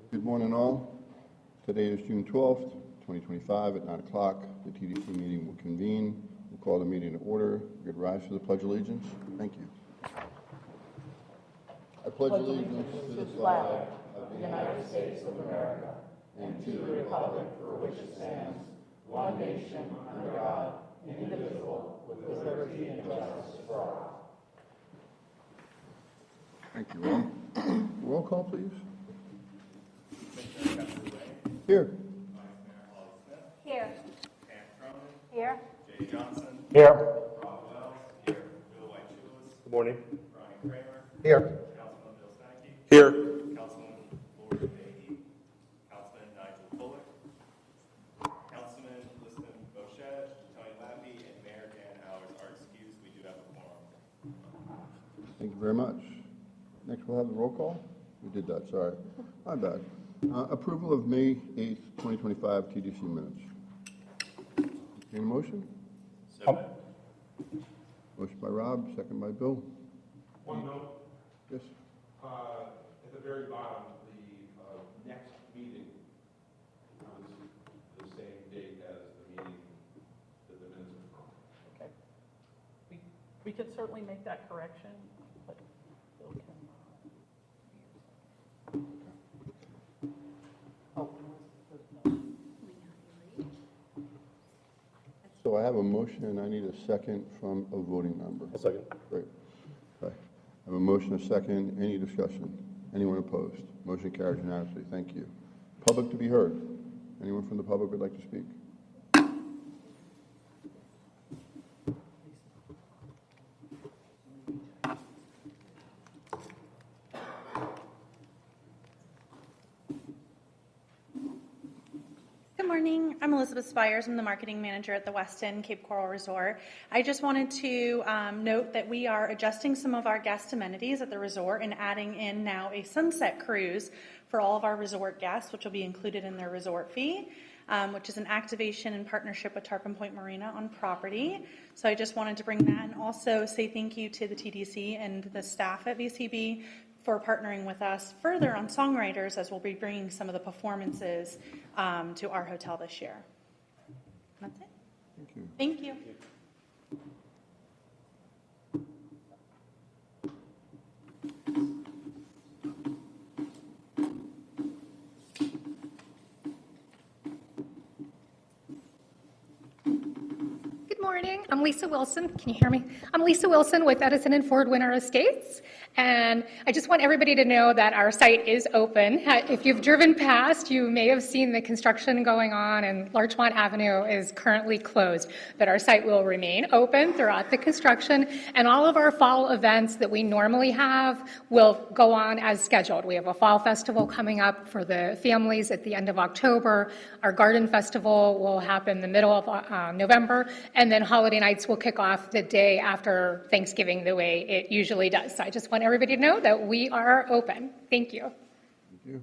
Good morning, all. Today is June 12th, 2025 at 9 o'clock. The TDC meeting will convene. We'll call the meeting to order. Good rise for the Pledge of Allegiance. Thank you. I pledge allegiance to the flag of the United States of America and to the republic for which it stands, one nation under God, indivisible, with liberty and justice for all. Thank you all. Roll call, please. Here. Here. Here. Jay Johnson. Here. Rob Wells. Here. Bill White-Chulis. Good morning. Brian Kramer. Here. Councilman Bill Stankey. Here. Councilman Lori Beatty. Councilman Nigel Bullock. Councilman Liston Bochet, Tony Lappy, and Mayor Dan Howard are excused. We do have a quorum. Thank you very much. Next, we'll have the roll call. We did that, sorry. My bad. Approval of May 8th, 2025 TDC minutes. Any motion? Motion by Rob, second by Bill. One note. Yes. At the very bottom, the next meeting is the same date as the meeting that the minutes are from. Okay. We could certainly make that correction, but Bill can. So I have a motion and I need a second from a voting member. A second. Great. Okay. I have a motion, a second. Any discussion? Anyone opposed? Motion carries unanimously. Thank you. Public to be heard. Anyone from the public would like to speak? Good morning. I'm Elizabeth Spires. I'm the marketing manager at the Westin Cape Coral Resort. I just wanted to note that we are adjusting some of our guest amenities at the resort and adding in now a sunset cruise for all of our resort guests, which will be included in their resort fee, which is an activation in partnership with Tarpon Point Marina on property. So I just wanted to bring that and also say thank you to the TDC and the staff at VCB for partnering with us further on songwriters, as we'll be bringing some of the performances to our hotel this year. That's it. Thank you. Thank you. Good morning. I'm Lisa Wilson. Can you hear me? I'm Lisa Wilson with Edison and Ford Winter Estates. And I just want everybody to know that our site is open. If you've driven past, you may have seen the construction going on, and Larchmont Avenue is currently closed. But our site will remain open throughout the construction, and all of our fall events that we normally have will go on as scheduled. We have a fall festival coming up for the families at the end of October. Our garden festival will happen the middle of November, and then holiday nights will kick off the day after Thanksgiving the way it usually does. So I just want everybody to know that we are open. Thank you. Thank you.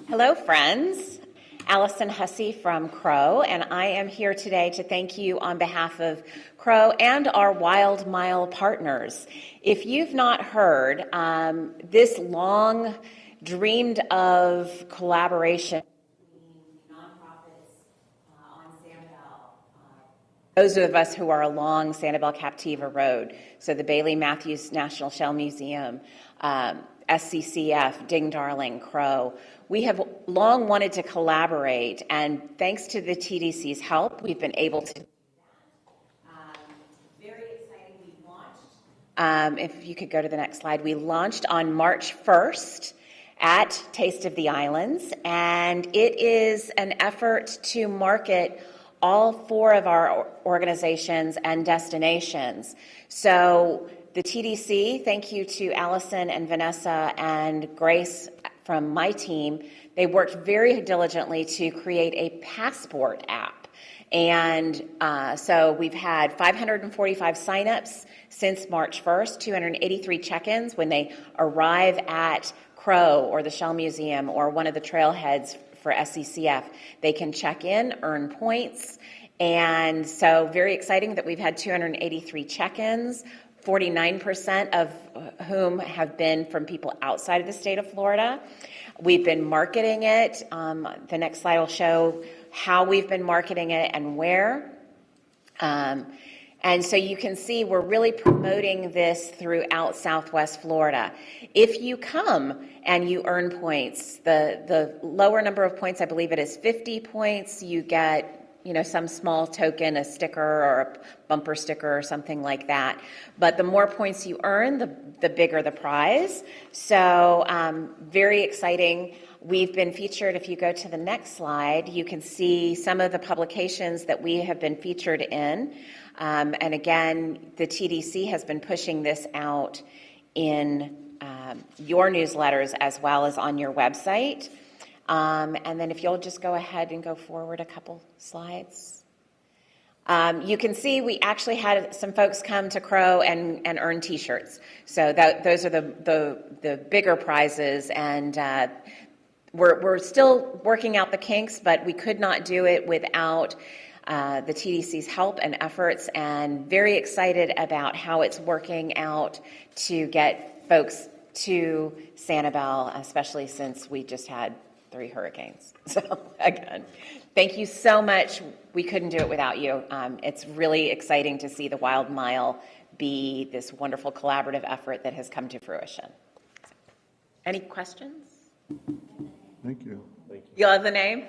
Hello, friends. Allison Hussey from Crow, and I am here today to thank you on behalf of Crow and our Wild Mile partners. If you've not heard, this long dreamed of collaboration between nonprofits on Sanibel, those of us who are along Sanibel Captiva Road, so the Bailey Matthews National Shell Museum, SCCF, Ding Darling, Crow. We have long wanted to collaborate, and thanks to the TDC's help, we've been able to do that. Very exciting. We launched, if you could go to the next slide, we launched on March 1st at Taste of the Islands, and it is an effort to market all four of our organizations and destinations. So the TDC, thank you to Allison and Vanessa and Grace from my team. They worked very diligently to create a passport app. And so we've had 545 signups since March 1st, 283 check-ins when they arrive at Crow or the Shell Museum or one of the trailheads for SCCF. They can check in, earn points, And so very exciting that we've had 283 check-ins, 49% of whom have been from people outside of the state of Florida. We've been marketing it. The next slide will show how we've been marketing it and where. And so you can see we're really promoting this throughout Southwest Florida. If you come and you earn points, the lower number of points, I believe it is 50 points, you get some small token, a sticker or a bumper sticker or something like that. But the more points you earn, the bigger the prize. So very exciting. We've been featured, if you go to the next slide, you can see some of the publications that we have been featured in. And again, the TDC has been pushing this out in your newsletters as well as on your website. And then if you'll just go ahead and go forward a couple slides. You can see we actually had some folks come to Crow and earn T-shirts. So those are the bigger prizes, and we're still working out the kinks, but we could not do it without the TDC's help and efforts, and very excited about how it's working out to get folks to Sanibel, especially since we just had 3 hurricanes. So again, thank you so much. We couldn't do it without you. It's really exciting to see the Wild Mile be this wonderful collaborative effort that has come to fruition. Any questions? Thank you. You love the name?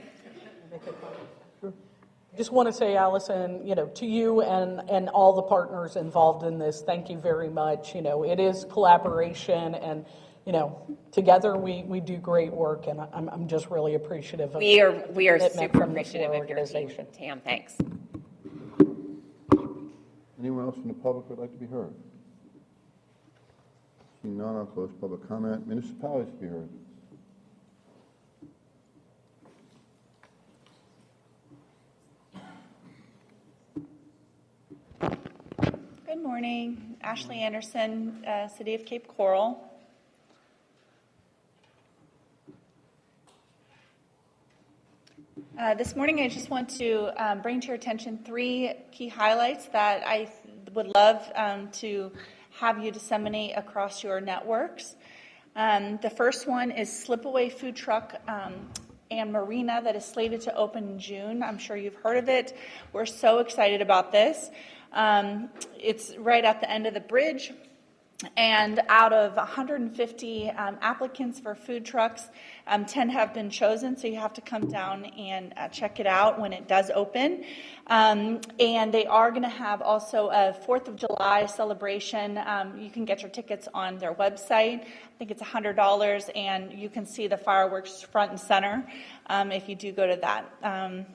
Just want to say, Allison, to you and all the partners involved in this, thank you very much. It is collaboration, and together we do great work, and I'm just really appreciative of we are commitment super from this appreciative of your team. organization. Tam, thanks. Anyone else from the public would like to be heard? Seeing none, I'll close public comment. Municipalities to be heard. Good morning. Ashley Anderson, City of Cape Coral. This morning I just want to bring to your attention 3 key highlights that I would love to have you disseminate across your networks. The first one is Slipaway Food Truck and Marina that is slated to open in June. I'm sure you've heard of it. We're so excited about this. It's right at the end of the bridge, and out of 150 applicants for food trucks, 10 have been chosen, so you have to come down and check it out when it does open. And they are going to have also a 4th of July celebration. You can get your tickets on their website. I think it's $100, and you can see the fireworks front and center if you do go to that.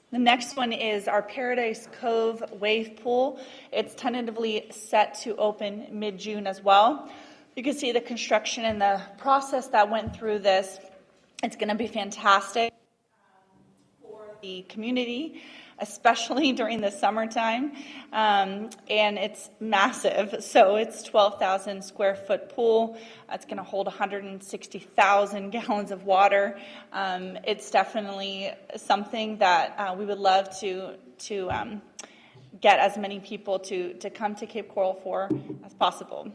The next one is our Paradise Cove Wave Pool. It's tentatively set to open mid-June as well. You can see the construction and the process that went through this. It's going to be fantastic for the community, especially during the summertime, and it's massive. So it's 12,000 square foot pool. It's going to hold 160,000 gallons of water. It's definitely something that we would love to get as many people to come to Cape Coral for as possible.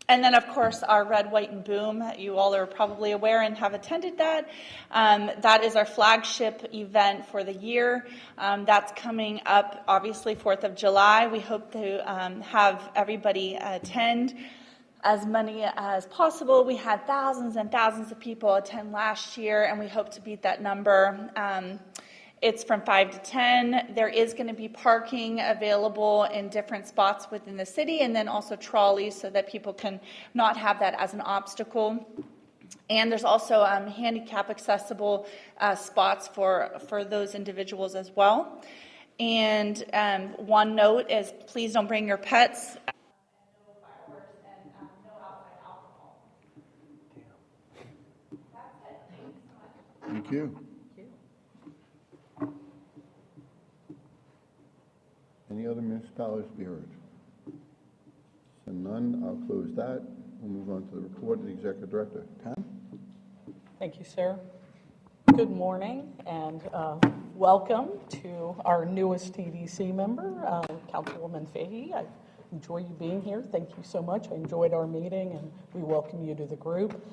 And then, of course, our Red, White, and Boom. You all are probably aware and have attended that. That is our flagship event for the year. That's coming up, obviously, 4th of July. We hope to have everybody attend, as many as possible. We had thousands and thousands of people attend last year, and we hope to beat that number. It's from 5 to 10. There is going to be parking available in different spots within the city, and then also trolleys so that people can not have that as an obstacle. And there's also handicap accessible spots for those individuals as well. And one note is please don't bring your pets. No fireworks and no outside alcohol. That's it. Thank you so much. Thank you. Any other municipalities to be heard? So none, I'll close that. We'll move on to the report of the Executive Director. Pam? Thank you, sir. Good morning, and welcome to our newest TDC member, Councilwoman Fahey. I enjoy you being here. Thank you so much. I enjoyed our meeting, and we welcome you to the group.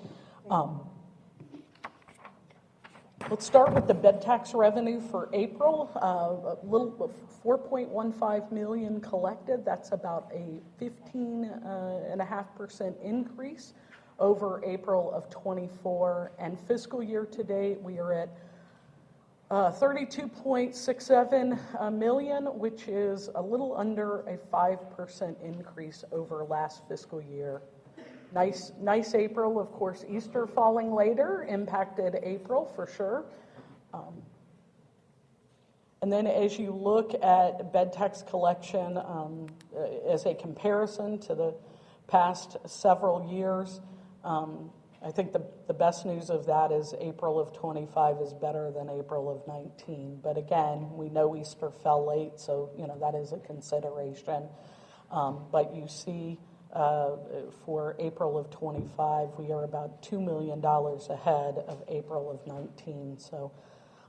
Let's start with the bed tax revenue for April. A little 4.15 million collected. That's about a 15.5% increase over April of 24. And fiscal year to date, we are at 32.67 million, which is a little under a 5% increase over last fiscal year. Nice April. Of course, Easter falling later impacted April for sure. And then as you look at bed tax collection as a comparison to the past several years, I think the best news of that is April of 25 is better than April of 19. But again, we know Easter fell late, so that is a consideration. But you see for April of 25, we are about $2 million ahead of April of 19. So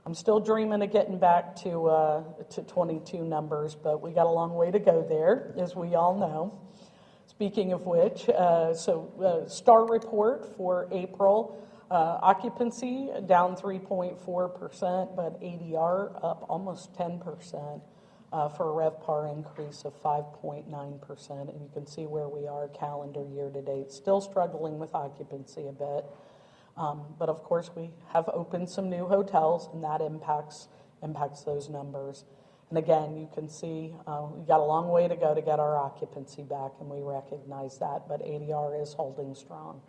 I'm still dreaming of getting back to 22 numbers, but we got a long way to go there, as we all know. Speaking of which, STAR report for April, occupancy down 3.4%, but ADR up almost 10%. For a RevPAR increase of 5.9%, and you can see where we are calendar year to date. Still struggling with occupancy a bit, but of course we have opened some new hotels, and that impacts those numbers. And again, you can see we've got a long way to go to get our occupancy back, and we recognize that, but ADR is holding strong.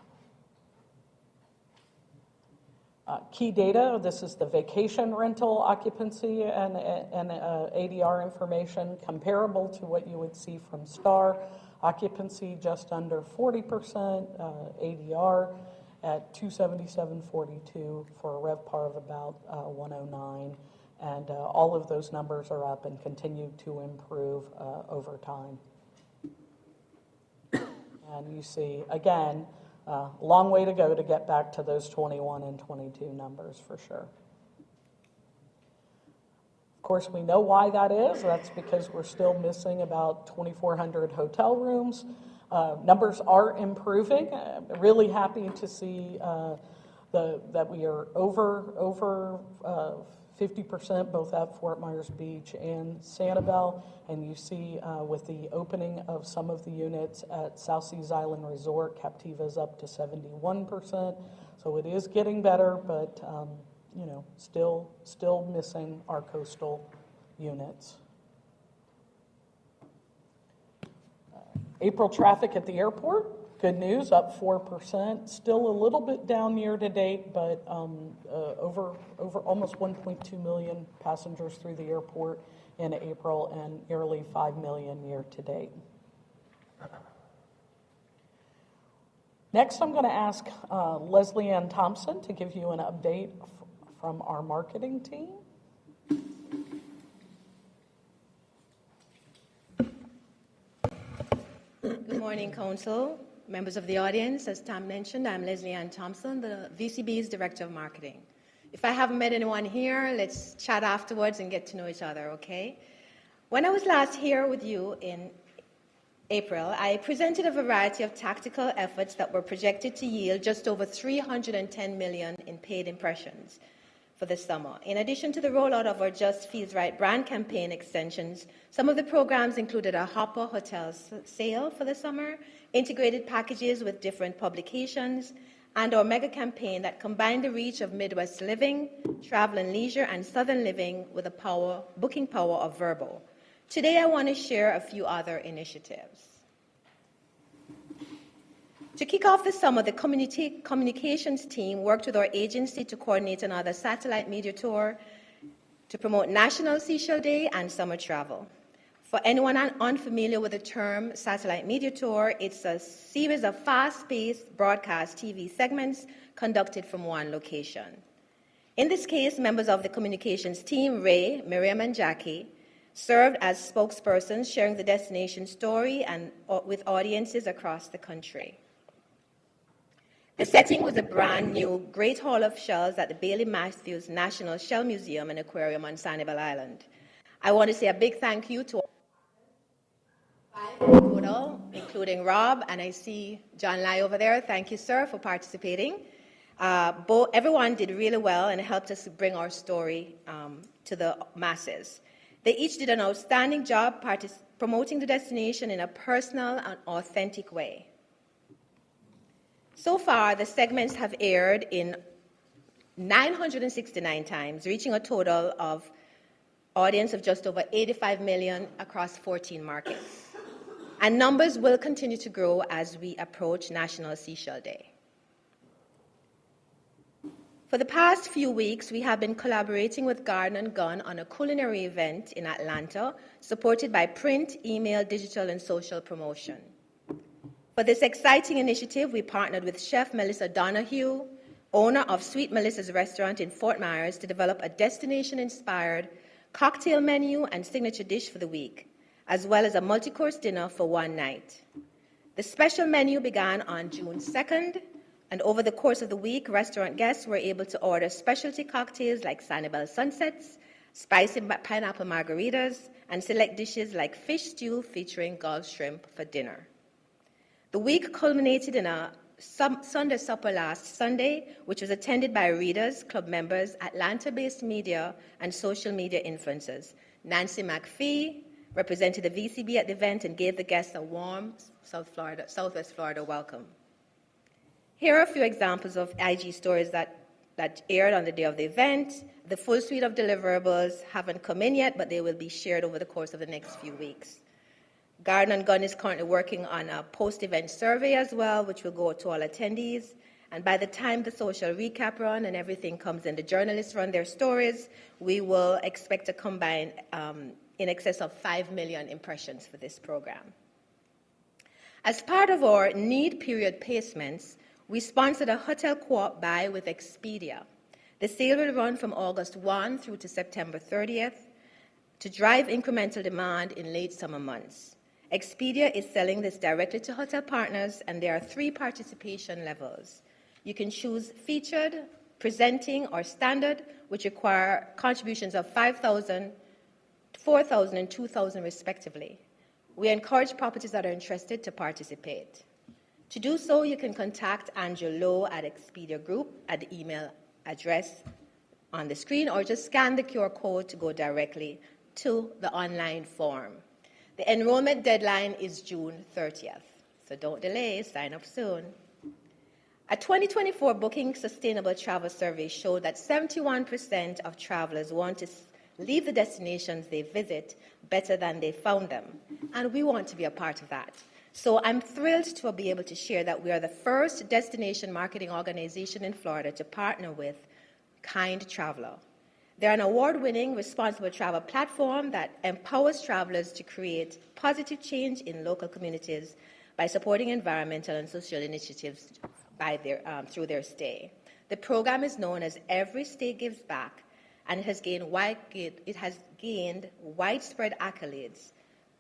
Key data, this is the vacation rental occupancy and ADR information comparable to what you would see from STAR. Occupancy just under 40%, ADR at $277.42 for a RevPAR of about 109. And all of those numbers are up and continue to improve over time. And you see, again, long way to go to get back to those 21 and 22 numbers for sure. Of course, we know why that is. That's because we're still missing about 2,400 hotel rooms. Numbers are improving. Really happy to see that we are over 50% both at Fort Myers Beach and Sanibel, and you see with the opening of some of the units at South Seas Island Resort, Captiva's up to 71%, so it is getting better, but still missing our coastal units. April traffic at the airport. Good news, up 4%. Still a little bit down year to date, but over almost 1.2 million passengers through the airport in April and nearly 5 million year to date. Next, I'm going to ask Leslie Ann Thompson to give you an update from our marketing team. Good morning, Council. Members of the audience, as Tom mentioned, I'm Leslie Ann Thompson, the VCB's Director of Marketing. If I haven't met anyone here, let's chat afterwards and get to know each other, okay? When I was last here with you in April, I presented a variety of tactical efforts that were projected to yield just over 310 million in paid impressions for the summer. In addition to the rollout of our Just Feels Right brand campaign extensions, some of the programs included a Hopper Hotel sale for the summer, integrated packages with different publications, and our mega campaign that combined the reach of Midwest Living, Travel and Leisure, and Southern Living with the booking power of Vrbo. Today, I want to share a few other initiatives. To kick off the summer, the communications team worked with our agency to coordinate another satellite media tour to promote National Seashell Day and summer travel. For anyone unfamiliar with the term satellite media tour, it's a series of fast-paced broadcast TV segments conducted from one location. In this case, members of the communications team, Ray, Miriam, and Jackie, served as spokespersons sharing the destination story and with audiences across the country. The setting was a brand new Great Hall of Shells at the Bailey Matthews National Shell Museum and Aquarium on Sanibel Island. I want to say a big thank you to 5 in total, including Rob, and I see John Lai over there. Thank you, sir, for participating. Everyone did really well and helped us bring our story to the masses. They each did an outstanding job promoting the destination in a personal and authentic way. So far, the segments have aired in 969 times, reaching a total of audience of just over 85 million across 14 markets. And numbers will continue to grow as we approach National Seashell Day. For the past few weeks, we have been collaborating with Garden & Gun on a culinary event in Atlanta, supported by print, email, digital, and social promotion. For this exciting initiative, we partnered with Chef Melissa Donahue, owner of Sweet Melissa's restaurant in Fort Myers, to develop a destination-inspired cocktail menu and signature dish for the week, as well as a multi-course dinner for one night. The special menu began on June 2nd, and over the course of the week, restaurant guests were able to order specialty cocktails like Sanibel Sunsets, spicy pineapple margaritas, and select dishes like fish stew featuring Gulf shrimp for dinner. The week culminated in a Sunday supper last Sunday, which was attended by readers, club members, Atlanta-based media, and social media influencers. Nancy McPhee represented the VCB at the event and gave the guests a warm Southwest Florida welcome. Here are a few examples of IG stories that aired on the day of the event. The full suite of deliverables haven't come in yet, but they will be shared over the course of the next few weeks. Garden & Gun is currently working on a post-event survey as well, which will go to all attendees. And by the time the social recap run and everything comes in, the journalists run their stories, we will expect to combine in excess of 5 million impressions for this program. As part of our need period placements, we sponsored a hotel co-op buy with Expedia. The sale will run from August 1 through to September 30th to drive incremental demand in late summer months. Expedia is selling this directly to hotel partners, and there are 3 participation levels. You can choose featured, presenting, or standard, which require contributions of $5,000, $4,000, and $2,000 respectively. We encourage properties that are interested to participate. To do so, you can contact Andrew Lowe at Expedia Group at the email address on the screen, or just scan the QR code to go directly to the online form. The enrollment deadline is June 30th, so don't delay, sign up soon. A 2024 Booking Sustainable Travel Survey showed that 71% of travelers want to leave the destinations they visit better than they found them, and we want to be a part of that. So I'm thrilled to be able to share that we are the first destination marketing organization in Florida to partner with Kind Traveler. They're an award-winning responsible travel platform that empowers travelers to create positive change in local communities by supporting environmental and social initiatives through their stay. The program is known as Every Stay Gives Back, and it has gained widespread accolades,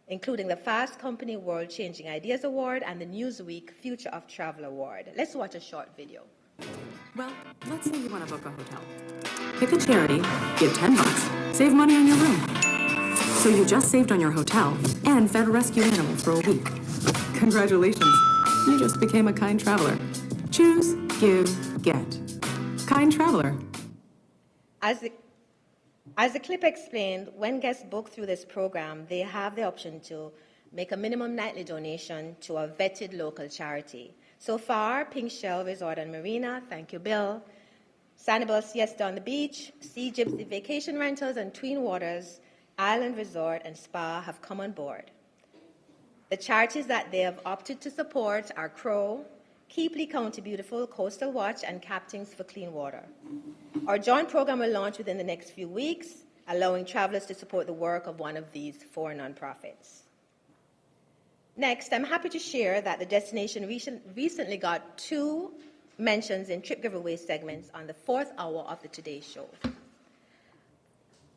including the Fast Company World Changing Ideas Award and the Newsweek Future of Travel Award. Let's watch a short video. Well, let's say you want to book a hotel. Pick a charity, give $10, save money on your room. So you just saved on your hotel and fed a rescue animal for a week. Congratulations, you just became a Kind Traveler. Choose, give, get. Kind Traveler. As the clip explained, when guests book through this program, they have the option to make a minimum nightly donation to a vetted local charity. So far, Pink Shell Resort and Marina, thank you, Bill, Sanibel Siesta on the Beach, Sea Gypsy Vacation Rentals, and Twin Waters Island Resort and Spa have come on board. The charities that they have opted to support are Crow, Keep Lee County Beautiful, Coastal Watch, and Captains for Clean Water. Our joint program will launch within the next few weeks, allowing travelers to support the work of one of these 4 nonprofits. Next, I'm happy to share that the destination recently got 2 mentions in trip giveaway segments on the 4th hour of the Today Show.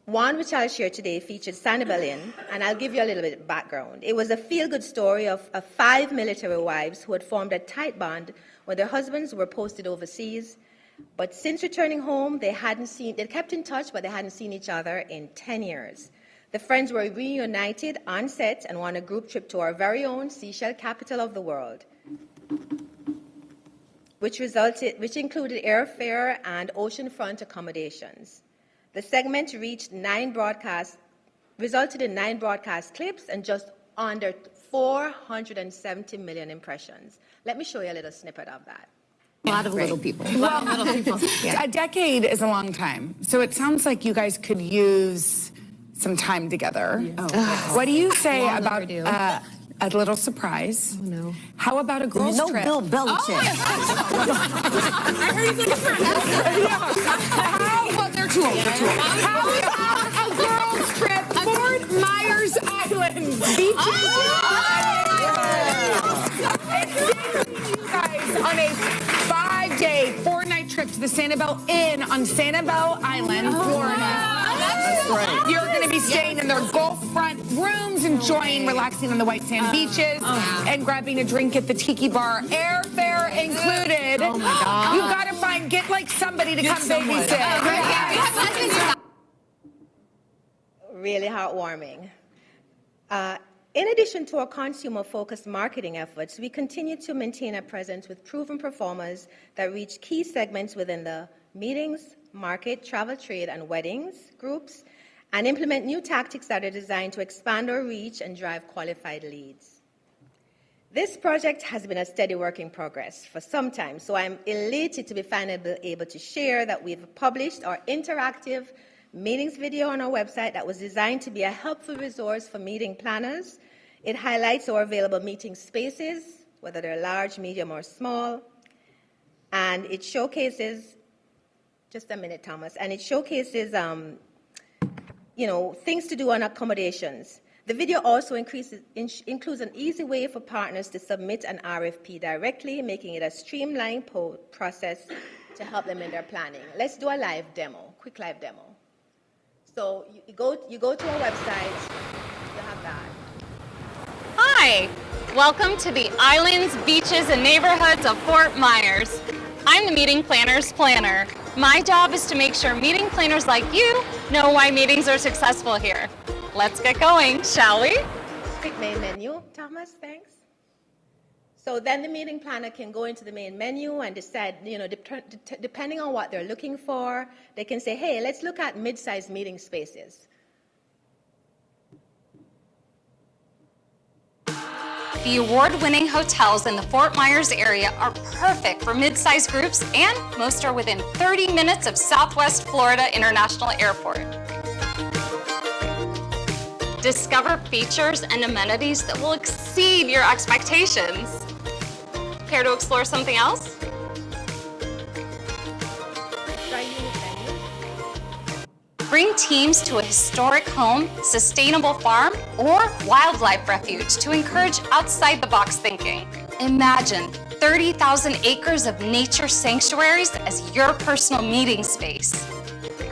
One, which I'll share today, featured Sanibel Inn, and I'll give you a little bit of background. It was a feel-good story of 5 military wives who had formed a tight bond when their husbands were posted overseas. But since returning home, they kept in touch, but they hadn't seen each other in 10 years. The friends were reunited on set and won a group trip to our very own seashell capital of the world, which included airfare and oceanfront accommodations. The segment resulted in 9 broadcast clips and just under 470 million impressions. Let me show you a little snippet of that. A lot of little people. Well, yeah. A decade is a long time. So it sounds like you guys could use some time together. Yeah. Oh. What do you say about a little surprise? Oh, no. How about a girls' trip? No, Bill Belichick. I heard he's looking for an Well, they're too old. How about a girls' trip? Fort Myers Island beaches. On a 5-day, 4-night trip to the Sanibel Inn on Sanibel Island, Florida. That's right. You're going to be staying in their Gulf front rooms, enjoying, relaxing on the white sand beaches, and grabbing a drink at the tiki bar. Airfare included. Oh my God! You got to get like somebody to come babysit. Really heartwarming. In addition to our consumer-focused marketing efforts, we continue to maintain a presence with proven performers that reach key segments within the meetings, market, travel, trade, and weddings groups, and implement new tactics that are designed to expand our reach and drive qualified leads. This project has been a steady work in progress for some time, so I'm elated to be finally able to share that we've published our interactive meetings video on our website that was designed to be a helpful resource for meeting planners. It highlights our available meeting spaces, whether they're large, medium, or small, and it showcases, just a minute, Thomas, and it showcases, things to do on accommodations. The video also includes an easy way for partners to submit an RFP directly, making it a streamlined process to help them in their planning. Let's do a live demo, quick live demo. So you go to our website, you have that. Hi, welcome to the islands, beaches, and neighborhoods of Fort Myers. I'm the meeting planner's planner. My job is to make sure meeting planners like you know why meetings are successful here. Let's get going, shall we? Quick main menu, Thomas, thanks. So then the meeting planner can go into the main menu and decide, depending on what they're looking for, they can say, hey, let's look at mid-sized meeting spaces. The award-winning hotels in the Fort Myers area are perfect for mid-sized groups, and most are within 30 minutes of Southwest Florida International Airport. Discover features and amenities that will exceed your expectations. Care to explore something else? Bring teams to a historic home, sustainable farm, or wildlife refuge to encourage outside-the-box thinking. Imagine 30,000 acres of nature sanctuaries as your personal meeting space.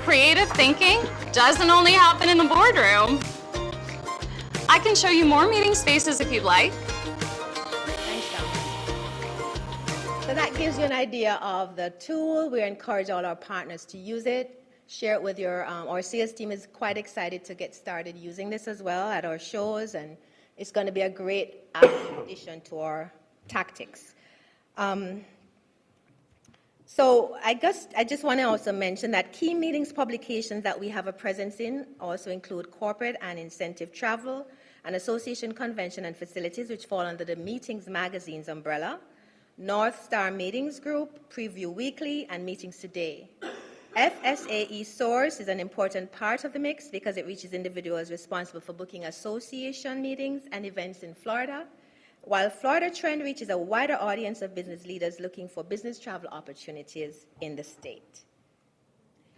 Creative thinking doesn't only happen in the boardroom. I can show you more meeting spaces if you'd like. Thanks, Tom. So that gives you an idea of the tool. We encourage all our partners to use it. Share it with our sales team is quite excited to get started using this as well at our shows, and it's going to be a great addition to our tactics. So I just want to also mention that key meetings publications that we have a presence in also include corporate and incentive travel, and association convention and facilities, which fall under the Meetings Magazine's umbrella, North Star Meetings Group, Preview Weekly, and Meetings Today. FSAE Source is an important part of the mix because it reaches individuals responsible for booking association meetings and events in Florida, while Florida Trend reaches a wider audience of business leaders looking for business travel opportunities in the state.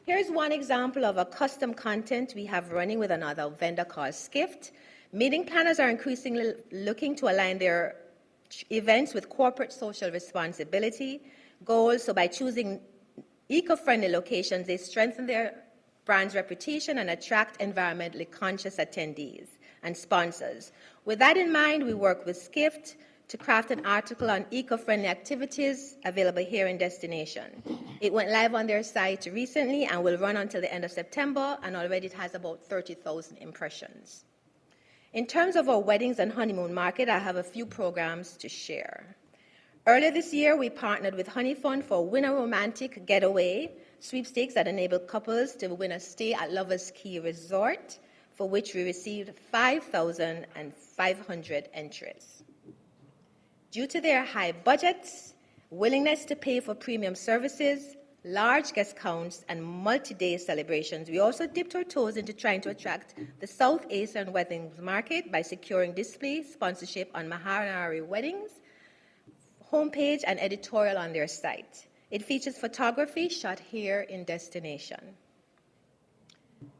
Here's one example of a custom content we have running with another vendor called Skift. Meeting planners are increasingly looking to align their events with corporate social responsibility goals, so by choosing eco-friendly locations, they strengthen their brand's reputation and attract environmentally conscious attendees and sponsors. With that in mind, we work with Skift to craft an article on eco-friendly activities available here in destination. It went live on their site recently and will run until the end of September, and already it has about 30,000 impressions. In terms of our weddings and honeymoon market, I have a few programs to share. Earlier this year, we partnered with Honey Fund for Win a Romantic Getaway sweepstakes that enabled couples to win a stay at Lovers Key Resort, for which we received 5,500 entries. Due to their high budgets, willingness to pay for premium services, large guest counts, and multi-day celebrations, we also dipped our toes into trying to attract the South Asian weddings market by securing display sponsorship on Mahanari Weddings homepage and editorial on their site. It features photography shot here in destination.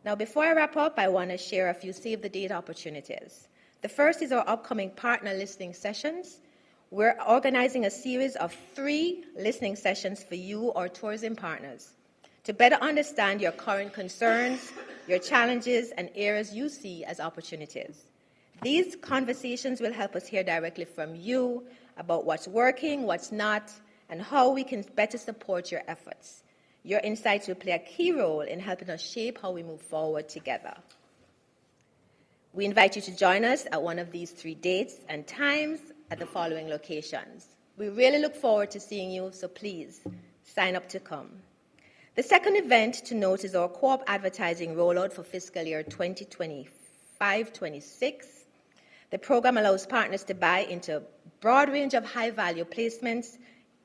Now, before I wrap up, I want to share a few save the date opportunities. The first is our upcoming partner listening sessions. We're organizing a series of 3 listening sessions for you, our tourism partners, to better understand your current concerns, your challenges, and areas you see as opportunities. These conversations will help us hear directly from you about what's working, what's not, and how we can better support your efforts. Your insights will play a key role in helping us shape how we move forward together. We invite you to join us at one of these 3 dates and times at the following locations. We really look forward to seeing you, so please sign up to come. The second event to note is our co-op advertising rollout for fiscal year 2025-26. The program allows partners to buy into a broad range of high-value placements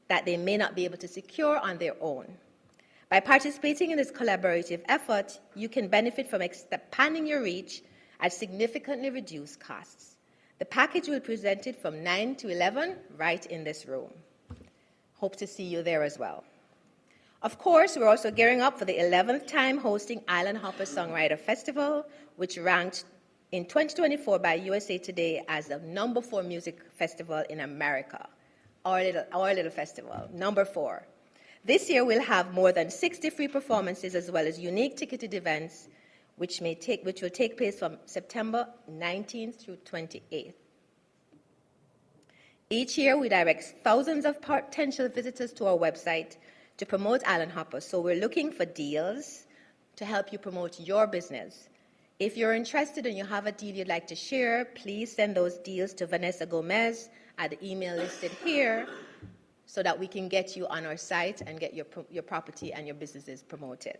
that they may not be able to secure on their own. By participating in this collaborative effort, you can benefit from expanding your reach at significantly reduced costs. The package will be presented from 9 to 11 right in this room. Hope to see you there as well. Of course, we're also gearing up for the 11th time hosting Island Hopper Songwriter Festival, which ranked in 2024 by USA Today as the number 4 music festival in America. Our little festival, number 4. This year we'll have more than 60 free performances as well as unique ticketed events which will take place from September 19th through 28th. Each year, we direct thousands of potential visitors to our website to promote Island Hopper, so we're looking for deals to help you promote your business. If you're interested and you have a deal you'd like to share, please send those deals to Vanessa Gomez at the email listed here so that we can get you on our site and get your property and your businesses promoted.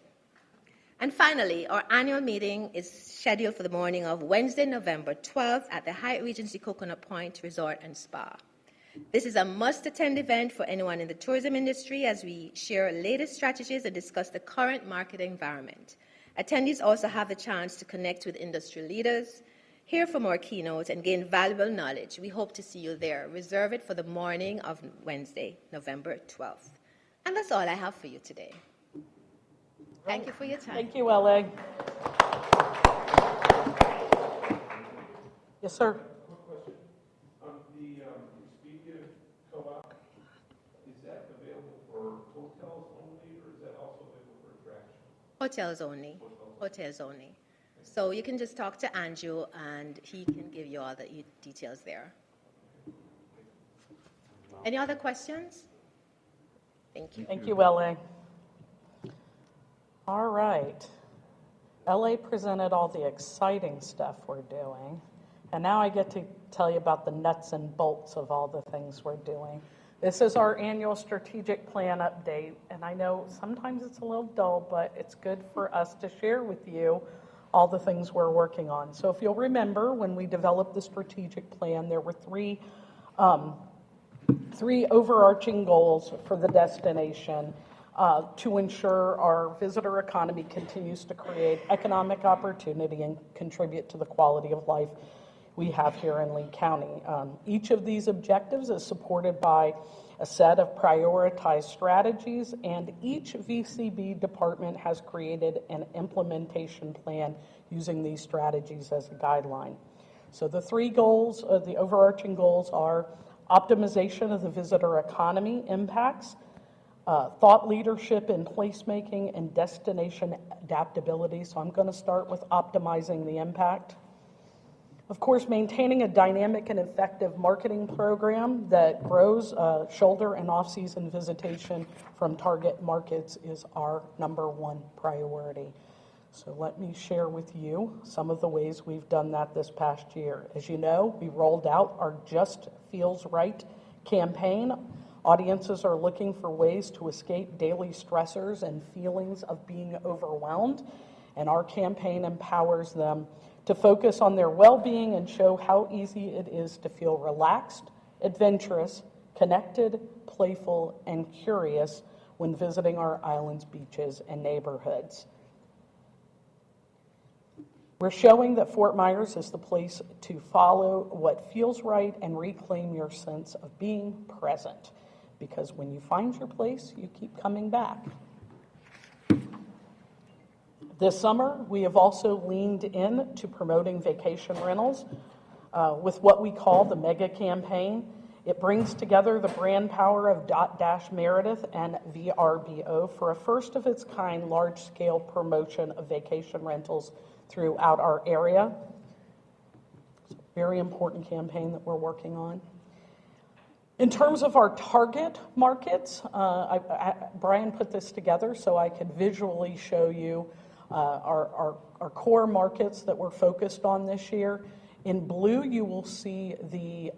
And finally, our annual meeting is scheduled for the morning of Wednesday, November 12th at the Hyatt Regency Coconut Point Resort and Spa. This is a must-attend event for anyone in the tourism industry as we share latest strategies and discuss the current market environment. Attendees also have the chance to connect with industry leaders, hear from our keynotes, and gain valuable knowledge. We hope to see you there. Reserve it for the morning of Wednesday, November 12th. And that's all I have for you today. Thank you for your time. Thank you, LA. Yes, sir. Quick question. The Expedia co-op, is that available for hotels only, or is that also available for attractions? Hotels only. Hotels only. So you can just talk to Andrew, and he can give you all the details there. Any other questions? Thank you. Thank you, LA. All right. LA presented all the exciting stuff we're doing, and now I get to tell you about the nuts and bolts of all the things we're doing. This is our annual strategic plan update, and I know sometimes it's a little dull, but it's good for us to share with you all the things we're working on. So if you'll remember, when we developed the strategic plan, there were three overarching goals for the destination. To ensure our visitor economy continues to create economic opportunity and contribute to the quality of life we have here in Lee County. Each of these objectives is supported by a set of prioritized strategies, and each VCB department has created an implementation plan using these strategies as a guideline. So the 3 goals, the overarching goals are optimization of the visitor economy impacts, thought leadership in placemaking and destination adaptability. So I'm going to start with optimizing the impact. Of course, maintaining a dynamic and effective marketing program that grows shoulder and off-season visitation from target markets is our #1 priority. So let me share with you some of the ways we've done that this past year. As you know, we rolled out our Just Feels Right campaign. Audiences are looking for ways to escape daily stressors and feelings of being overwhelmed, and our campaign empowers them to focus on their well-being and show how easy it is to feel relaxed, adventurous, connected, playful, and curious when visiting our islands, beaches, and neighborhoods. We're showing that Fort Myers is the place to follow what feels right and reclaim your sense of being present, because when you find your place, you keep coming back. This summer, we have also leaned in to promoting vacation rentals with what we call the Mega Campaign. It brings together the brand power of Meredith and VRBO for a first-of-its-kind large-scale promotion of vacation rentals throughout our area. It's a very important campaign that we're working on. In terms of our target markets, Brian put this together so I could visually show you our core markets that we're focused on this year. In blue, you will see the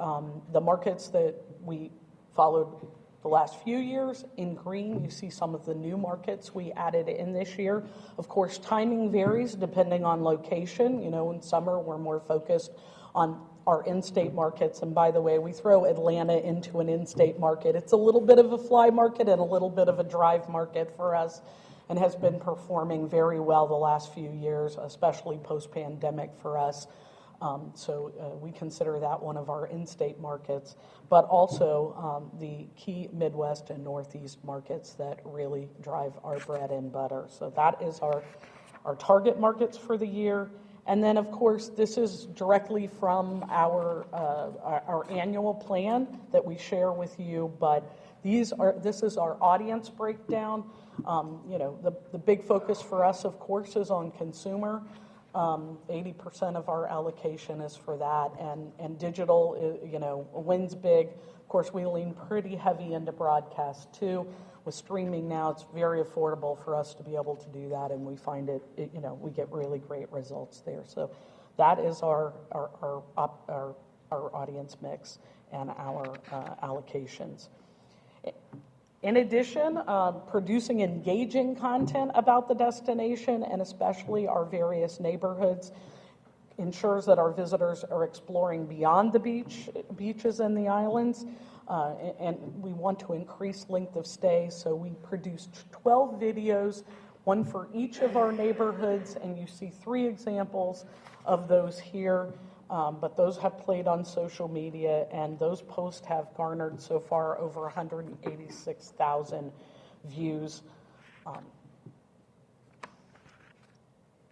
markets that we followed the last few years. In green, you see some of the new markets we added in this year. Of course, timing varies depending on location. You know, in summer, we're more focused on our in-state markets. And by the way, we throw Atlanta into an in-state market. It's a little bit of a fly market and a little bit of a drive market for us, and has been performing very well the last few years, especially post-pandemic for us. So we consider that one of our in-state markets, but also the key Midwest and Northeast markets that really drive our bread and butter. So that is our target markets for the year. And then, of course, this is directly from our annual plan that we share with you, but this is our audience breakdown. You know, the big focus for us, of course, is on consumer. 80% of our allocation is for that, and digital, you know, wins big. Of course, we lean pretty heavy into broadcast too. With streaming now, it's very affordable for us to be able to do that, and we find it you know, we get really great results there. So that is our audience mix and our allocations. In addition, producing engaging content about the destination and especially our various neighborhoods ensures that our visitors are exploring beyond the beaches and the islands, and we want to increase length of stay. So we produced 12 videos, one for each of our neighborhoods, and you see 3 examples of those here. But those have played on social media, and those posts have garnered so far over 186,000 views.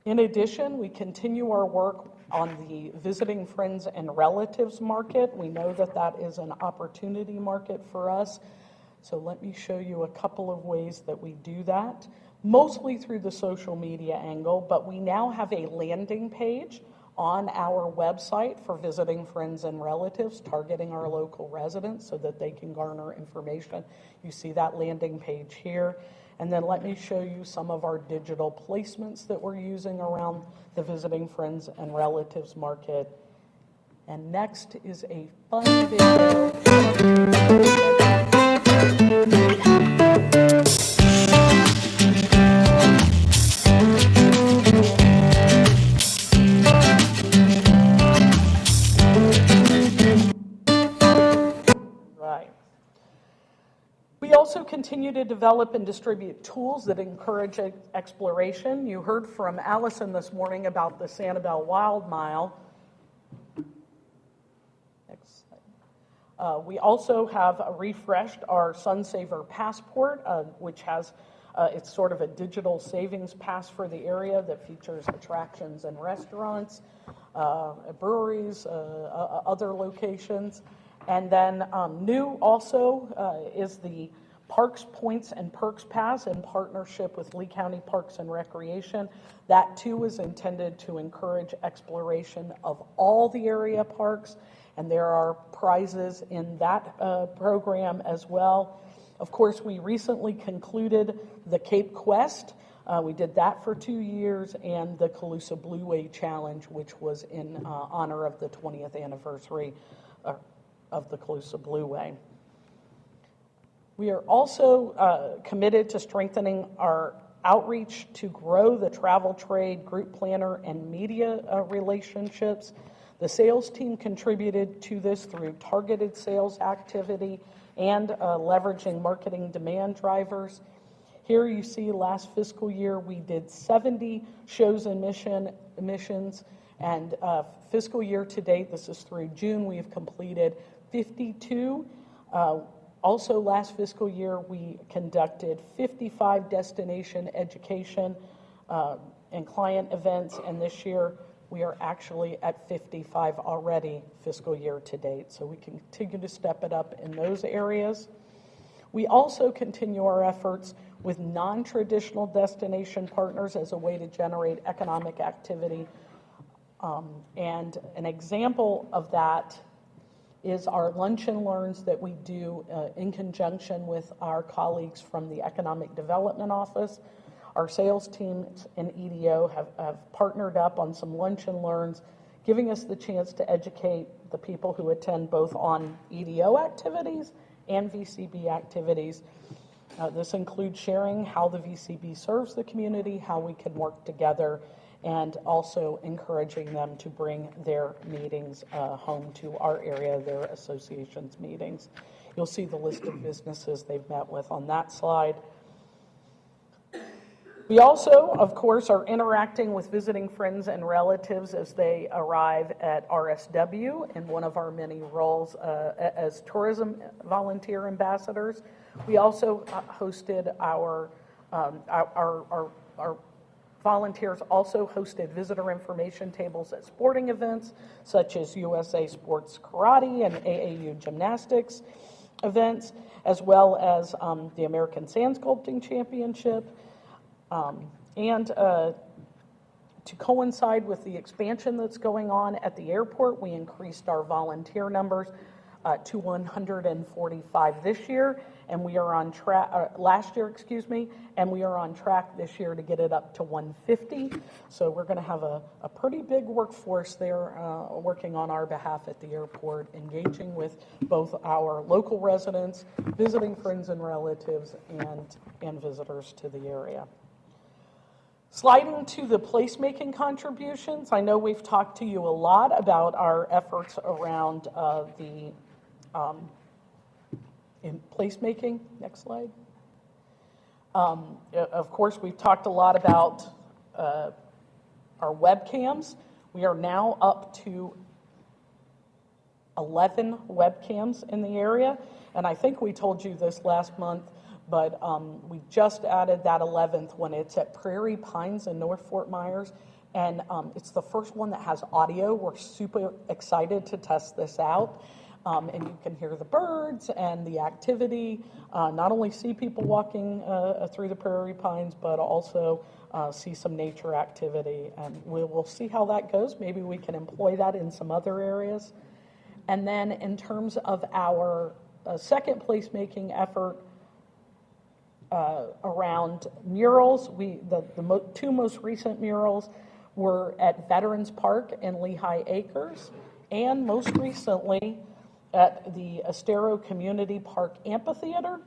In addition, we continue our work on the visiting friends and relatives market. We know that that is an opportunity market for us. So let me show you a couple of ways that we do that, mostly through the social media angle, but we now have a landing page on our website for visiting friends and relatives, targeting our local residents so that they can garner information. You see that landing page here. And then let me show you some of our digital placements that we're using around the visiting friends and relatives market. And next is a fun video. We also continue to develop and distribute tools that encourage exploration. You heard from Allison this morning about the Sanibel Wild Mile. Next slide. We also have refreshed our Sunsaver Passport, which has it's sort of a digital savings pass for the area that features attractions and restaurants, breweries, other locations. And then new also is the Parks Points and Perks Pass in partnership with Lee County Parks and Recreation. That too is intended to encourage exploration of all the area parks, and there are prizes in that program as well. Of course, we recently concluded the Cape Quest. We did that for 2 years, and the Calusa Blueway Challenge, which was in honor of the 20th anniversary of the Calusa Blueway. We are also committed to strengthening our outreach to grow the travel trade, group planner, and media relationships. The sales team contributed to this through targeted sales activity and leveraging marketing demand drivers. Here you see last fiscal year we did 70 shows and missions, and fiscal year to date, this is through June, we have completed 52. Also last fiscal year we conducted 55 destination education and client events, and this year we are actually at 55 already fiscal year to date, so we continue to step it up in those areas. We also continue our efforts with non-traditional destination partners as a way to generate economic activity. And an example of that is our lunch and learns that we do in conjunction with our colleagues from the Economic Development Office. Our sales teams and EDO have partnered up on some lunch and learns, giving us the chance to educate the people who attend both on EDO activities and VCB activities. This includes sharing how the VCB serves the community, how we can work together, and also encouraging them to bring their meetings home to our area, their association's meetings. You'll see the list of businesses they've met with on that slide. We also, of course, are interacting with visiting friends and relatives as they arrive at RSW in one of our many roles as tourism volunteer ambassadors. We also hosted our volunteers also hosted visitor information tables at sporting events such as USA Sports Karate and AAU Gymnastics events, as well as the American Sand Sculpting Championship. And to coincide with the expansion that's going on at the airport, we increased our volunteer numbers to 145 this year, and we are on track, last year, excuse me, and we are on track this year to get it up to 150. So we're going to have a pretty big workforce there working on our behalf at the airport, engaging with both our local residents, visiting friends and relatives, and visitors to the area. Sliding to the placemaking contributions, I know we've talked to you a lot about our efforts around in placemaking. Next slide. Of course, we've talked a lot about our webcams. We are now up to 11 webcams in the area, and I think we told you this last month, but we just added that 11th one. It's at Prairie Pines in North Fort Myers, and it's the first one that has audio. We're super excited to test this out, and you can hear the birds and the activity, not only see people walking through the Prairie Pines, but also see some nature activity, and we'll see how that goes. Maybe we can employ that in some other areas. And then in terms of our second placemaking effort, around murals, the two most recent murals were at Veterans Park in Lehigh Acres, and most recently at the Estero Community Park Amphitheater.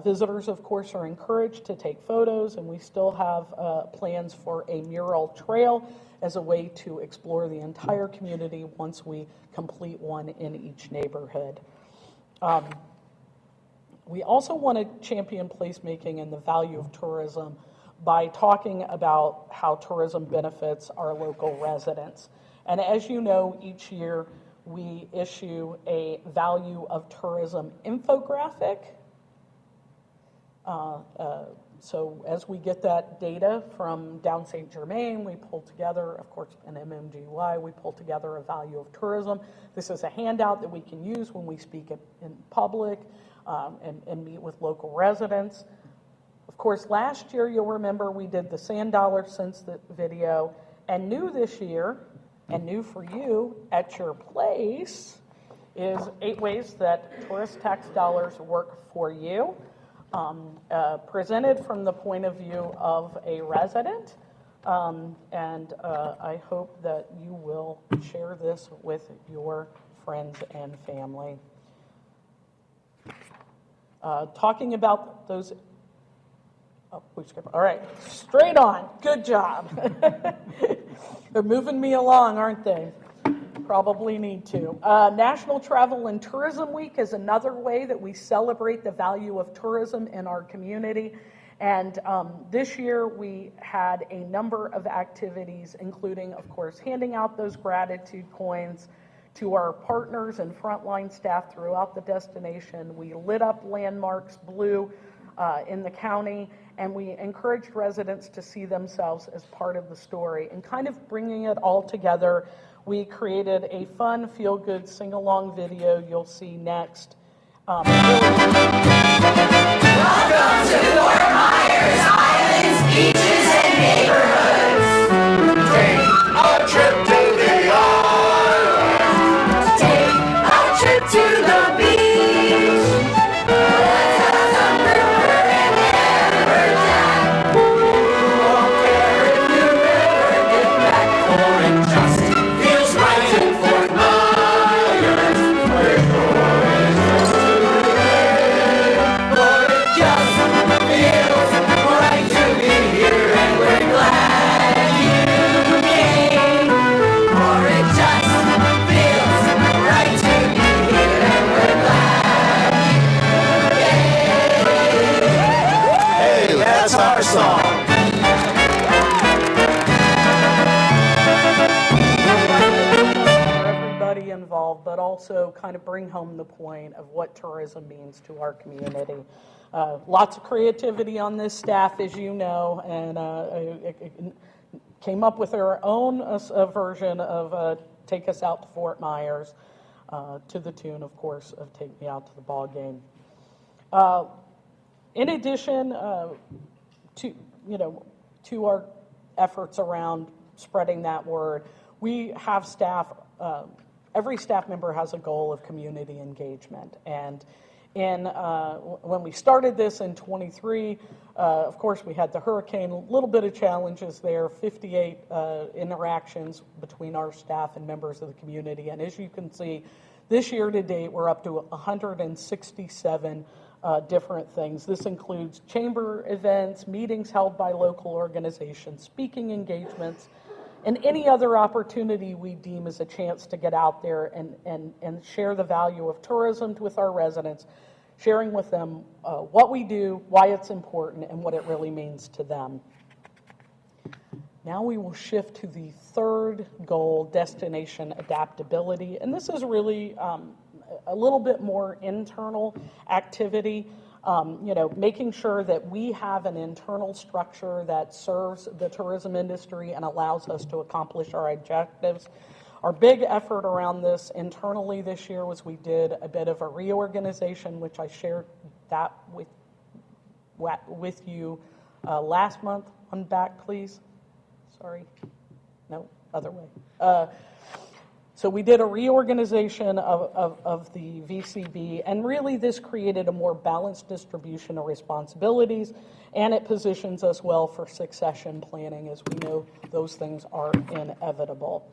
Visitors, of course, are encouraged to take photos, and we still have plans for a mural trail as a way to explore the entire community once we complete one in each neighborhood. We also want to champion placemaking and the value of tourism by talking about how tourism benefits our local residents. And as you know, each year we issue a value of tourism infographic. So as we get that data from down St. Germain, we pull together, of course, an MMGY, we pull together a value of tourism. This is a handout that we can use when we speak in public. and meet with local residents. Of course, last year, you'll remember we did the sand dollar cents video, and new this year, and new for you at your place, is 8 ways that tourist tax dollars work for you, presented from the point of view of a resident. And I hope that you will share this with your friends and family. Talking about those, all right, straight on, good job. They're moving me along, aren't they? Probably need to. National Travel and Tourism Week is another way that we celebrate the value of tourism in our community. And this year we had a number of activities, including, of course, handing out those gratitude coins to our partners and frontline staff throughout the destination. We lit up landmarks blue in the county, and we encouraged residents to see themselves as part of the story. And kind of bringing it all together, we created a fun, feel-good, sing-along video you'll see next. Welcome to Fort Myers, islands, beaches, and neighborhoods. Take a trip to the islands. Take a trip to the beach. Let's have some river and amberjack. You won't care if you never get back, for it just feels right in Fort Myers. We're going to for it just feels right to be here, and we're glad you came. For it just feels right to be here, and we're glad you came. Hey, that's our song. Everybody involved, but also kind of bring home the point of what tourism means to our community. Lots of creativity on this staff, as you know, and came up with their own version of Take Us Out to Fort Myers, to the tune, of course, of Take Me Out to the Ball Game. In addition to our efforts around spreading that word, we have staff. Every staff member has a goal of community engagement, and when we started this in 23, of course we had the hurricane, a little bit of challenges there, 58 interactions between our staff and members of the community, and as you can see, this year to date we're up to 167 different things. This includes chamber events, meetings held by local organizations, speaking engagements, and any other opportunity we deem as a chance to get out there and share the value of tourism with our residents, sharing with them what we do, why it's important, and what it really means to them. Now we will shift to the third goal, destination adaptability. And this is really a little bit more internal activity. Making sure that we have an internal structure that serves the tourism industry and allows us to accomplish our objectives. Our big effort around this internally this year was we did a bit of a reorganization, which I shared that with you last month. One back, please. Sorry. No, other way. So we did a reorganization of the VCB, and really this created a more balanced distribution of responsibilities, and it positions us well for succession planning, as we know those things are inevitable.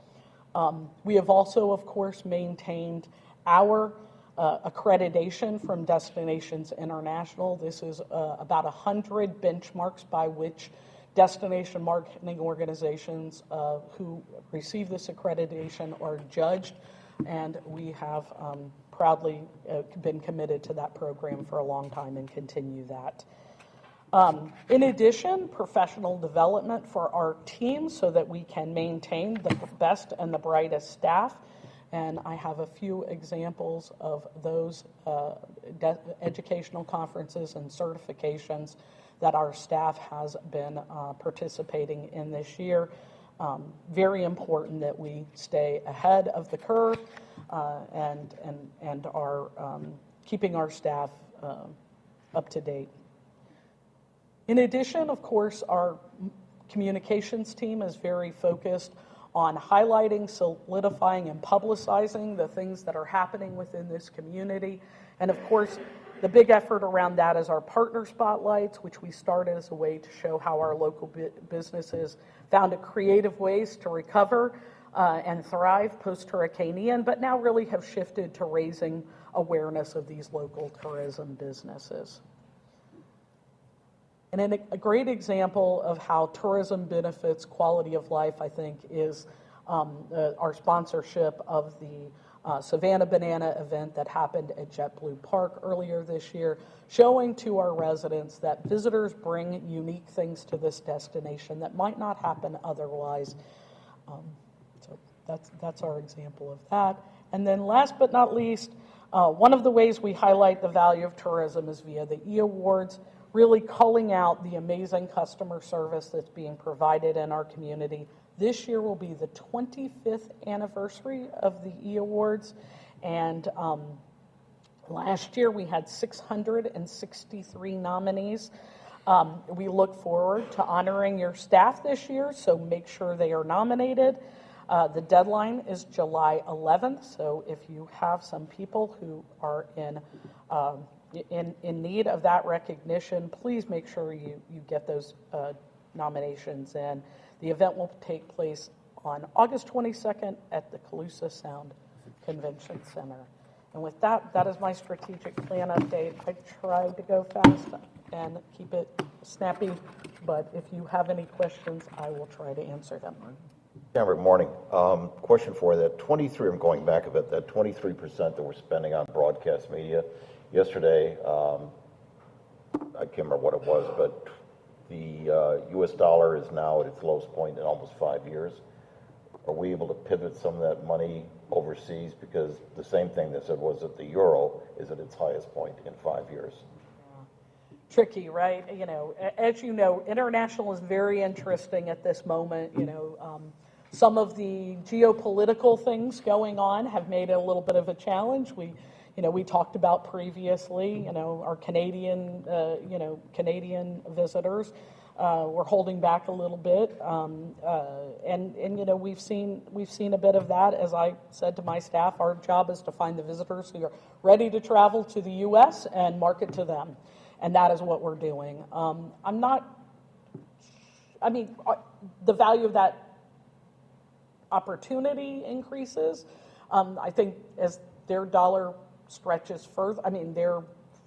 We have also, of course, maintained our accreditation from Destinations International. This is about 100 benchmarks by which destination marketing organizations who receive this accreditation are judged, and we have proudly been committed to that program for a long time and continue that. In addition, professional development for our team so that we can maintain the best and the brightest staff, and I have a few examples of those educational conferences and certifications that our staff has been participating in this year. Very important that we stay ahead of the curve and are keeping our staff up to date. In addition, of course, our communications team is very focused on highlighting, solidifying, and publicizing the things that are happening within this community. And of course, the big effort around that is our partner spotlights, which we started as a way to show how our local businesses found creative ways to recover and thrive post-Hurricane Ian, but now really have shifted to raising awareness of these local tourism businesses. And a great example of how tourism benefits quality of life, I think, is our sponsorship of the Savannah Banana event that happened at JetBlue Park earlier this year, showing to our residents that visitors bring unique things to this destination that might not happen otherwise. So that's our example of that. And then last but not least, one of the ways we highlight the value of tourism is via the E-Awards, really calling out the amazing customer service that's being provided in our community. This year will be the 25th anniversary of the E-Awards, and last year we had 663 nominees. We look forward to honoring your staff this year, so make sure they are nominated. The deadline is July 11th, so if you have some people who are in need of that recognition, please make sure you get those nominations in. The event will take place on August 22nd at the Calusa Sound Convention Center. And with that, that is my strategic plan update. I tried to go fast and keep it snappy, but if you have any questions, I will try to answer them. Good morning. Question for that 23, I'm going back a bit, that 23% that we're spending on broadcast media. Yesterday, I can't remember what it was, but the U.S. dollar is now at its lowest point in almost 5 years. Are we able to pivot some of that money overseas? Because the same thing that said was that the euro is at its highest point in 5 years. Tricky, right? You know, as you know, international is very interesting at this moment. You know, some of the geopolitical things going on have made it a little bit of a challenge. We talked about previously, our Canadian visitors were holding back a little bit, and we've seen a bit of that. As I said to my staff, our job is to find the visitors who are ready to travel to the U.S. and market to them, and that is what we're doing. The value of that opportunity increases. I think as their dollar stretches further, their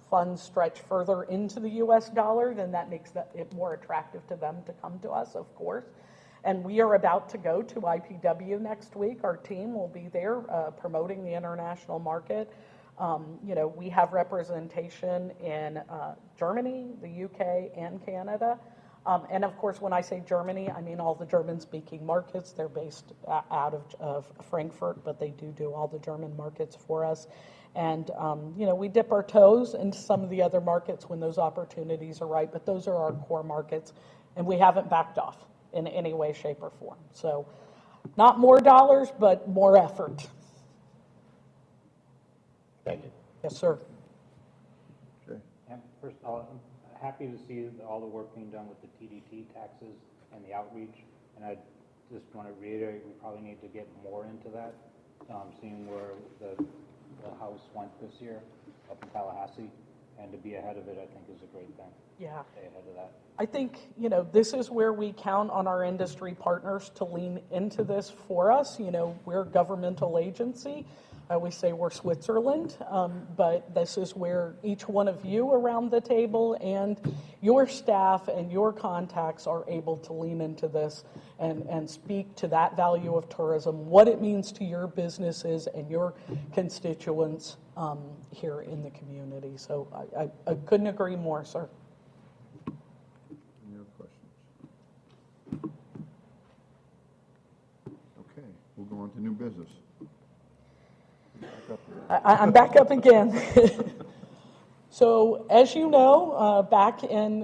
funds stretch further into the U.S. dollar, then that makes it more attractive to them to come to us, of course. And we are about to go to IPW next week. Our team will be there promoting the international market. We have representation in Germany, the UK, and Canada. And of course, when I say Germany, I mean all the German-speaking markets. They're based out of Frankfurt, but they do all the German markets for us. And, we dip our toes into some of the other markets when those opportunities are right, but those are our core markets, and we haven't backed off in any way, shape, or form. So not more dollars, but more effort. Thank you. Yes, sir. Okay. And first of all, I'm happy to see all the work being done with the TDT taxes and the outreach, and I just want to reiterate, we probably need to get more into that, seeing where the House went this year up in Tallahassee, and to be ahead of it, I think, is a great thing. Yeah. Stay ahead of that. I think, this is where we count on our industry partners to lean into this for us. We're a governmental agency. I always say we're Switzerland, but this is where each one of you around the table and your staff and your contacts are able to lean into this and speak to that value of tourism, what it means to your businesses and your constituents here in the community. So I couldn't agree more, sir. Any other questions? Okay, we'll go on to new business. I'm back up again. So, as you know, back in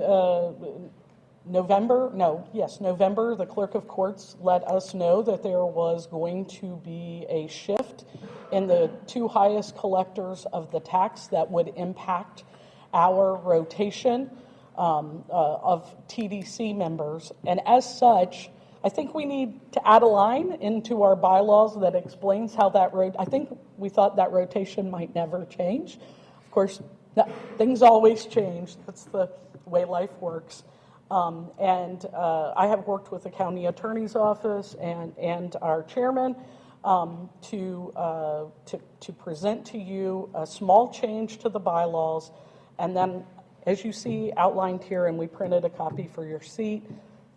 November, the Clerk of Courts let us know that there was going to be a shift in the two highest collectors of the tax that would impact our rotation of TDC members. And as such, I think we need to add a line into our bylaws that explains how that I think we thought that rotation might never change. Of course, things always change. That's the way life works. I have worked with the county attorney's office and our chairman to present to you a small change to the bylaws. And then, as you see outlined here, and we printed a copy for your seat,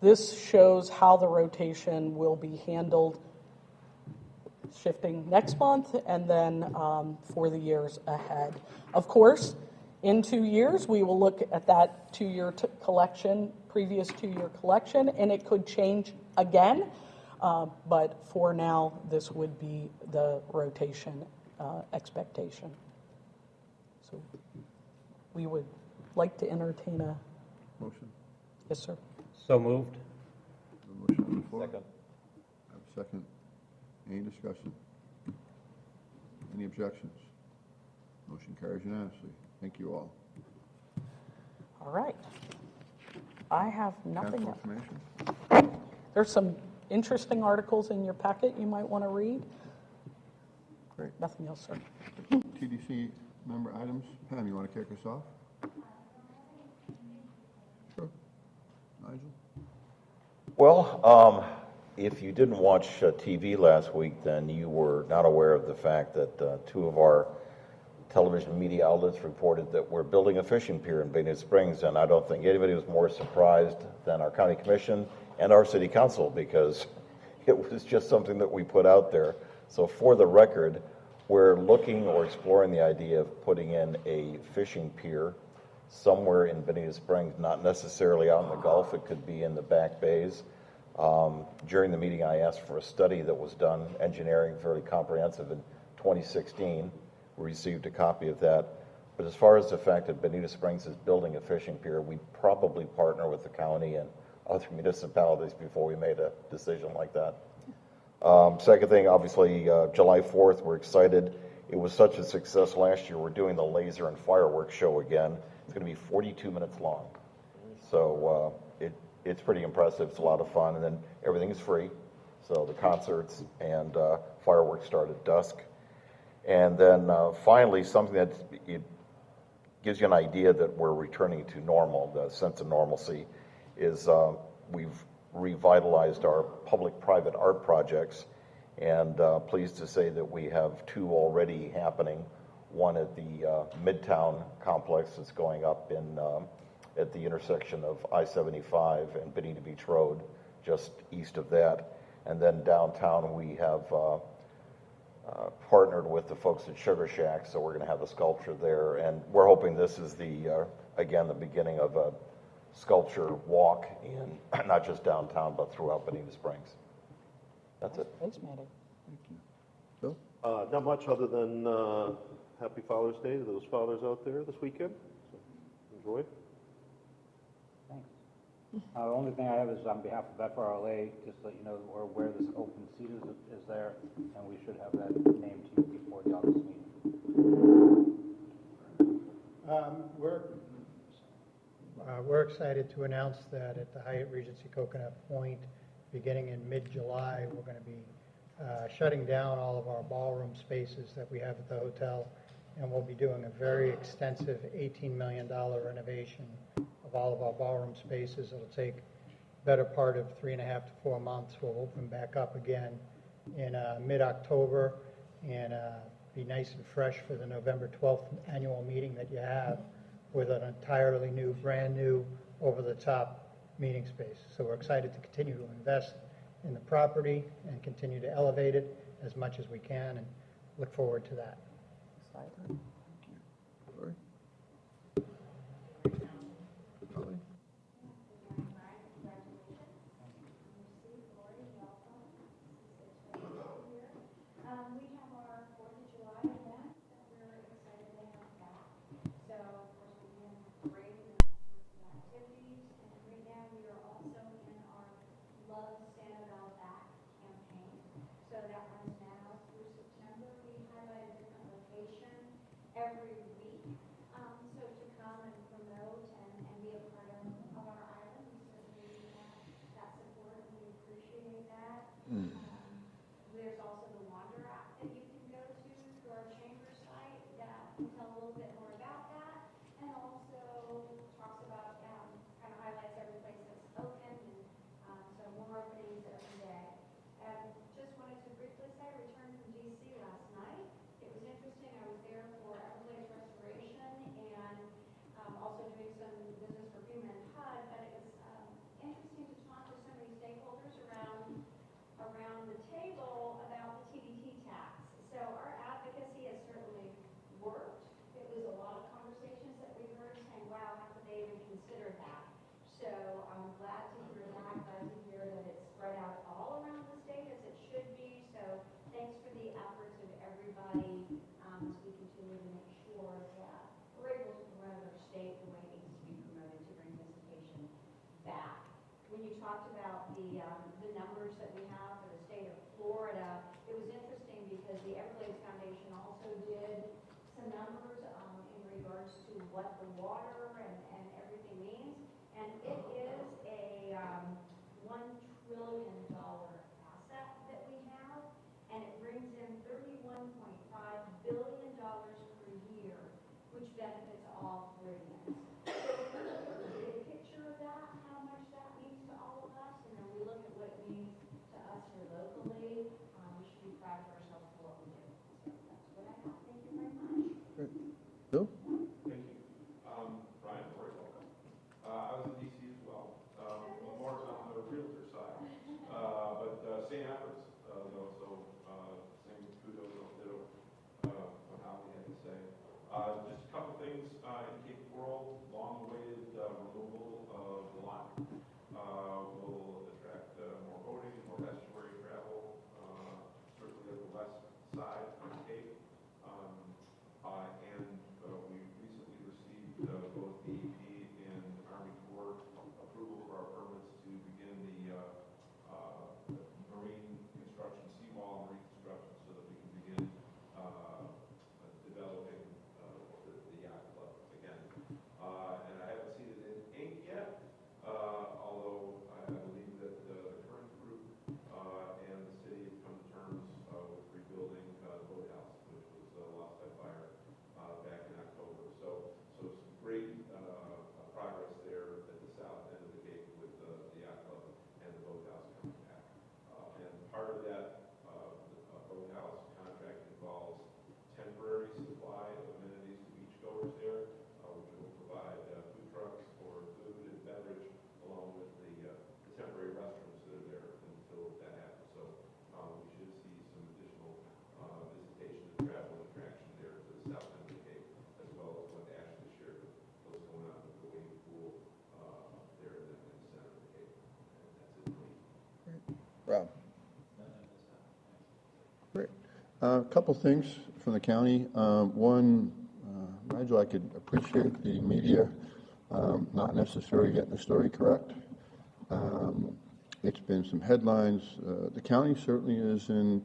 this shows how the rotation will be handled shifting next month and then for the years ahead. Of course, in 2 years, we will look at that 2-year collection, previous 2-year collection, and it could change again. But for now, this would be the rotation expectation. So we would like to entertain a Motion. Yes, sir. So moved. A motion on the floor. Second. I have a second. Any discussion? Any objections? Motion carries unanimously. Thank you all. All right. I have nothing Council else. information? There's some interesting articles in your packet you might want to read. Great. Nothing else, sir. TDC member items. Pam, you want to kick us off? Sure. Nigel? Well, if you didn't watch TV last week, then you were not aware of the fact that 2 of our television media outlets reported that we're building a fishing pier in Benita Springs, and I don't think anybody was more surprised than our county commission and our city council, because it was just something that we put out there. So for the record, we're looking or exploring the idea of putting in a fishing pier somewhere in Benita Springs, not necessarily out in the Gulf. It could be in the back bays. During the meeting, I asked for a study that was done, engineering, fairly comprehensive, in 2016. We received a copy of that. But as far as the fact that Benita Springs is building a fishing pier, we probably partner with the county and other municipalities before we made a decision like that. Second thing, obviously, July 4th, we're excited. It was such a success last year. We're doing the laser and fireworks show again. It's going to be 42 minutes long. So it's pretty impressive. It's a lot of fun. And then everything is free. So the concerts and fireworks start at dusk. And then finally, something that it gives you an idea that we're returning to normal, the sense of normalcy, is we've revitalized our public-private art projects, and pleased to say that we have 2 already happening. One at the Midtown complex that's going up in at the intersection of I-75 and Bonita Beach Road, just east of that. And then downtown we have partnered with the folks at Sugar Shack, so we're going to have a sculpture there, and we're hoping this is the again the beginning of a sculpture walk in not just downtown but throughout Bonita Springs. That's it. Thanks, Mandy. Thank you. Bill? Not much other than happy Father's Day to those fathers out there this weekend. So enjoy. Thanks. The only thing I have is on behalf of FRLA, just to let you know we're aware this open seat is there, and we should have that named to you before the August meeting. We're excited to announce that at the Hyatt Regency Coconut Point, beginning in mid-July, we're going to be shutting down all of our ballroom spaces that we have at the hotel, and we'll be doing a very extensive $18 million renovation of all of our ballroom spaces. It'll take better part of 3.5 to 4 months. We'll open back up again in mid-October and be nice and fresh for the November 12th annual meeting that you have, with an entirely new, brand new, over-the-top meeting space. So we're excited to continue to invest in the property and continue to elevate it as much as we can, and look forward to that. Excited. Lori? Holly? We have our 4th of July event that we're excited to have back. So, of course, we'll be in the parade and all sorts of activities. And right now, we are also in our Love Sanibel Back campaign. So that runs now through September. We highlight a different location every week which benefits all three ends. So a big picture of that, how much that means to all of us, and then we look at what it means to us here locally, we should be proud of ourselves for what we do. So that's what I have. Thank you very much. Bill? Thank you. Brian, very welcome. I was in DC as well, more on the realtor side, but same efforts, though, so same kudos and ditto on how we had to say. Just a couple things in Cape Coral, long-awaited removal of the line will attract more boating, more estuary travel, certainly at the west side of the Cape. And we recently received both DEP and Army Corps approval for our permits to begin the marine construction, seawall marine construction, so that we can begin developing the yacht club again. And I haven't seen it in ink yet, although I believe that the current group and the city have come to terms with rebuilding the boathouse, which was lost by fire back in October. So some great progress there at the south end of the Cape with the yacht club and the boathouse coming back. And part of that boathouse contract involves temporary supply of amenities to beachgoers there, which will provide food trucks for food and beverage, along with the temporary restrooms that are there until that happens. So we should see some additional visitation and travel attraction there to the south end of the Cape, as well as what Ashley shared with what's going on with the wave pool there in the center of the Cape. And that's it for me. Rob? Great. A couple things from the county. One, Nigel, I could appreciate the media not necessarily getting the story correct. It's been some headlines. The county certainly is in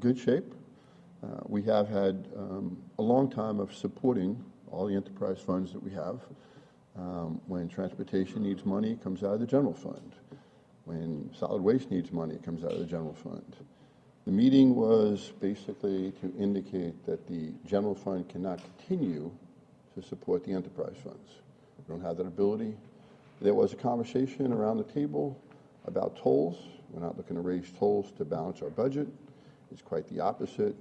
good shape. We have had a long time of supporting all the enterprise funds that we have. When transportation needs money, it comes out of the general fund. When solid waste needs money, it comes out of the general fund. The meeting was basically to indicate that the general fund cannot continue to support the enterprise funds. We don't have that ability. There was a conversation around the table about tolls. We're not looking to raise tolls to balance our budget. It's quite the opposite.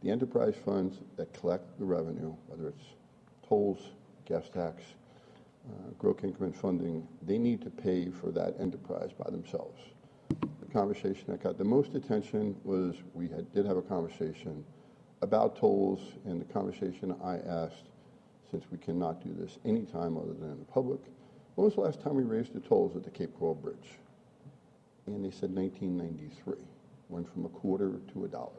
The enterprise funds that collect the revenue, whether it's tolls, gas tax, growth increment funding, they need to pay for that enterprise by themselves. The conversation that got the most attention was did have a conversation about tolls, and the conversation I asked, since we cannot do this anytime other than in the public, when was the last time we raised the tolls at the Cape Coral Bridge? And they said 1993, went from $0.25 to $1.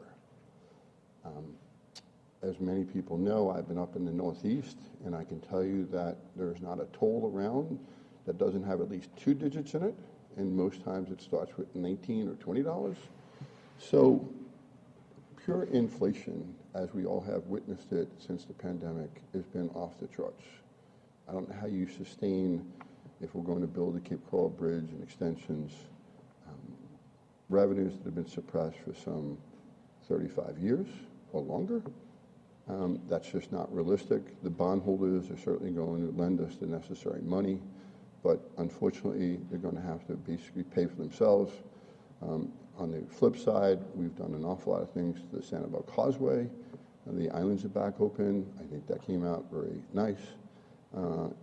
As many people know, I've been up in the Northeast, and I can tell you that there's not a toll around that doesn't have at least 2 digits in it, and most times it starts with $19 or $20. So pure inflation, as we all have witnessed it since the pandemic, has been off the charts. I don't know how you sustain, if we're going to build the Cape Coral Bridge and extensions, revenues that have been suppressed for some 35 years or longer. That's just not realistic. The bondholders are certainly going to lend us the necessary money, but unfortunately, they're going to have to basically pay for themselves. On the flip side, we've done an awful lot of things to the Sanibel Causeway. The islands are back open. I think that came out very nice.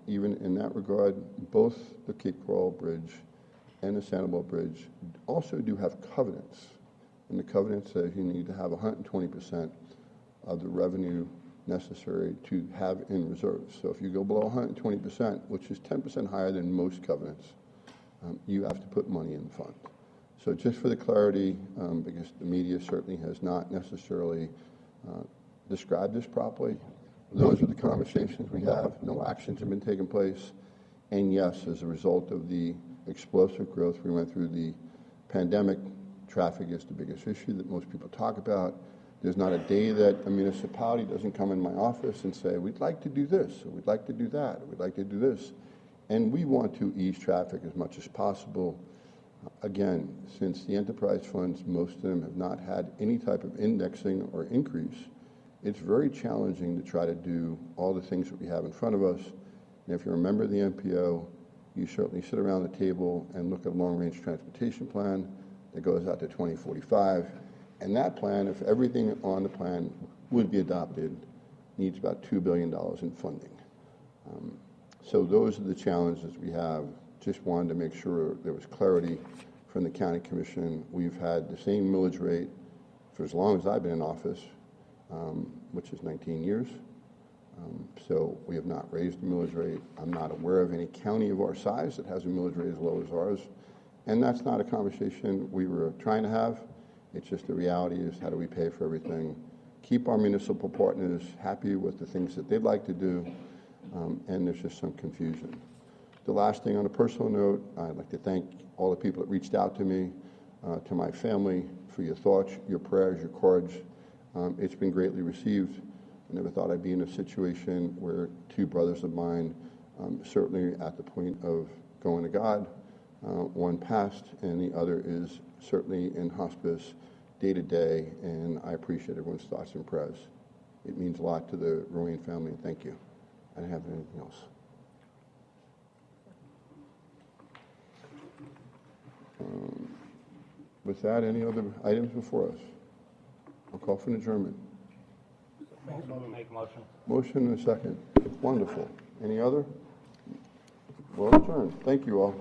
Even in that regard, both the Cape Coral Bridge and the Sanibel Bridge also do have covenants. And the covenant says you need to have 120% of the revenue necessary to have in reserves. So if you go below 120%, which is 10% higher than most covenants, you have to put money in the fund. So just for the clarity, because the media certainly has not necessarily described this properly, those are the conversations we have. No actions have been taking place. And yes, as a result of the explosive growth we went through the pandemic, traffic is the biggest issue that most people talk about. There's not a day that a municipality doesn't come in my office and say, we'd like to do this, or we'd like to do that, or we'd like to do this. And we want to ease traffic as much as possible. Again, since the enterprise funds, most of them have not had any type of indexing or increase, It's very challenging to try to do all the things that we have in front of us. And if you're a member of the MPO, you certainly sit around the table and look at a long-range transportation plan that goes out to 2045. And that plan, if everything on the plan would be adopted, needs about $2 billion in funding. So those are the challenges we have. Just wanted to make sure there was clarity from the County Commission. We've had the same millage rate for as long as I've been in office, which is 19 years. So we have not raised the millage rate. I'm not aware of any county of our size that has a millage rate as low as ours. And that's not a conversation we were trying to have. It's just the reality is, how do we pay for everything? Keep our municipal partners happy with the things that they'd like to do, and there's just some confusion. The last thing, on a personal note, I'd like to thank all the people that reached out to me, to my family, for your thoughts, your prayers, your cards. It's been greatly received. I never thought I'd be in a situation where two brothers of mine, certainly at the point of going to God, one passed and the other is certainly in hospice day to day, and I appreciate everyone's thoughts and prayers. It means a lot to the Rowan family, and thank you. I don't have anything else. With that, any other items before us? I'll call for an adjournment. Make a motion. Motion and a second. Wonderful. Any other? Well adjourned. Thank you all.